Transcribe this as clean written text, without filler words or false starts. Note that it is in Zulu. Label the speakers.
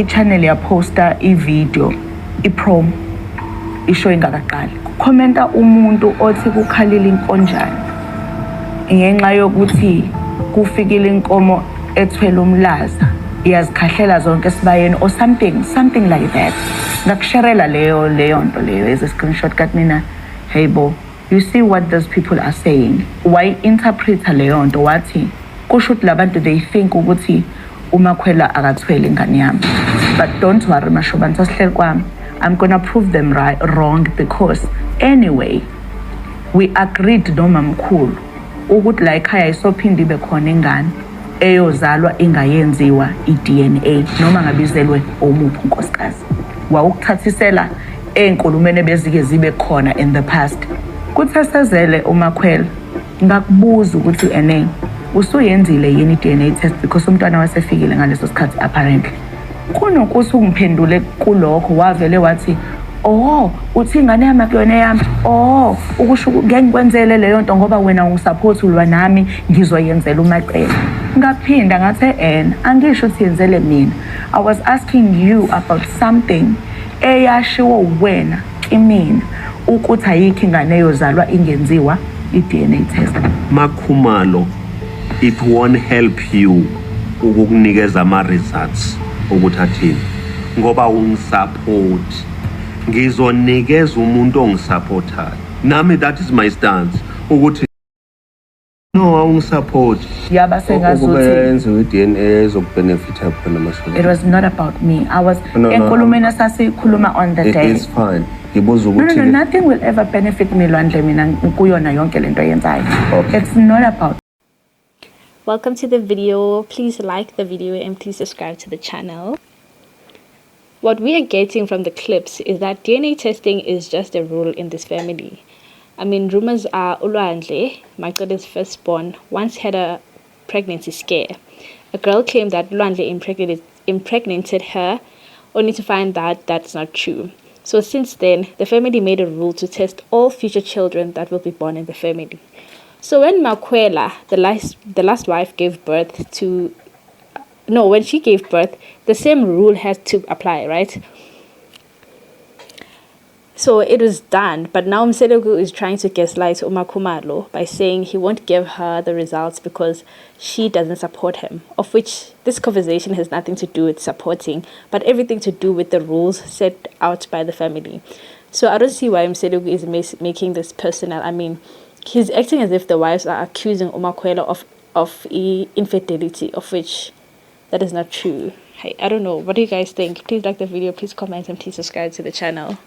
Speaker 1: I-channel yaposta i-video i-prom isho ingakaqali commenta umuntu othi kukhalile inkonjane ngenxa yokuthi kufikile inkomo ethwele umlaza iyazikhahlela zonke esibayeni or something like that. Ngakusharela leyo nto leyo as a screenshot kathi mina, hey bo, you see what those people are saying. Why interpret leyo nto wathi kusho ukuthi labantu they think ukuthi uMakhwela akathwele ingane yami. But don't worry mashobantu asihleli kwami, I'm gonna prove them wrong because anyway we agreed nomamkhulu ukuthi la ekhaya isophinde ibe khona ingane eyozalwa ingayenziwa i-DNA noma ngabizelwe omuphi unkosikazi. Wawukuthathisela enkulumene bezike zibe khona in the past. Kuthesezele uMakhwela ngakubuza ukuthi ene usuyenzile yini i-DNA test because umntwana wasefikile ngaleso sikhathi apparently. Kunokuthi ungiphendule kulokho wavele wathi uthi ingane yami akuyona yami. Ukusho ngeke ngikwenzele leyo nto ngoba wena ungusupport ulwa nami ngizoyenzela uMaqela. Ngaphinda ngathe angisho ukuthi yenzele mina. I was asking you about something eyashiwo wena kimina ukuthi ayikho ingane eyozalwa ingenziwa i-DNA test.
Speaker 2: MaKhumalo, it won't help you ukukunikeza ama results ukuthi athini ngoba ungisupport. Ngizonikeza umuntu ongisupportayo. Nami that is my stance ukuthi no awungisupport.
Speaker 1: Yaba sengazuthi
Speaker 2: ukwenza i-DNA ezokbenefita khona masholo.
Speaker 1: It was not about me. I was enkulumeni sasikhuluma on the day.
Speaker 2: It is fine. Ngibuza ukuthi
Speaker 1: no, nothing will ever benefit me Lwandle mina kuyona yonke lento yenzayo. It's not about.
Speaker 3: Welcome to the video. Please like the video and please subscribe to the channel. What we are getting from the clips is that DNA testing is just a rule in this family. I mean, rumors are Lwandle, Michael's firstborn, once had a pregnancy scare. A girl claimed that Lwandle impregnated her, only to find that that's not true. So since then, the family made a rule to test all future children that will be born in the family. So when Makhwela, the last wife, gave birth to when she gave birth, the same rule had to apply, right? So it was done, but now Mseleku is trying to gaslight MaKhumalo by saying he won't give her the results because she doesn't support him, of which this conversation has nothing to do with supporting, but everything to do with the rules set out by the family. So I don't see why Mseleku is making this personal. I mean, he's acting as if the wives are accusing MaKhumalo of infidelity, of which that is not true. Hey, I don't know. What do you guys think? Please like the video, please comment, and please subscribe to the channel.